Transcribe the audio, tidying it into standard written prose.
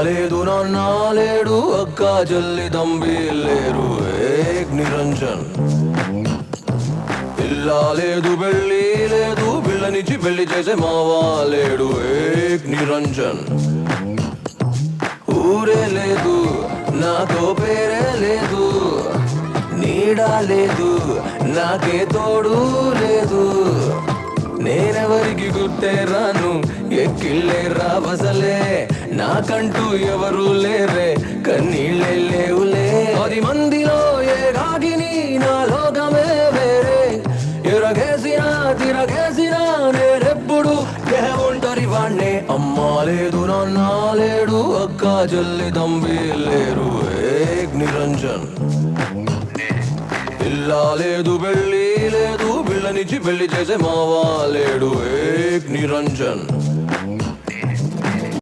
లేదు నాన్న లేడు, అక్క చెల్లి తంబి లేరు, ఏక్ నిరంజన్. పిల్లా లేదు పెళ్ళి లేదు, పిల్లనిచ్చి పెళ్లి చేసే మావా లేడు, ఏక్ నిరంజన్. ఊరే లేదు నాకో పేరే లేదు, నీడా లేదు నాకే తోడు లేదు. నేనెవరికి గుర్తే రాను, ఎక్కిళ్ళే రావసలే, నాకంటూ ఎవరు లేరే, కన్నీళ్ళే లేవులే. 10 మందిలో ఏ రాగిని నా లోకమే వేరే, ఎరగేసినా తిరగేసినా నేనెప్పుడు ఏ ఒంటరి వాణ్ణే. అమ్మా లేదు నాన్న లేడు, అక్క చెల్లి తంబి లేరు, ఏక్ నిరంజన్. పిల్లా లేదు పెళ్ళి లేదు, పిల్లనిచ్చి పెళ్లి చేసే మావా లేడు, ఏక్ నిరంజన్.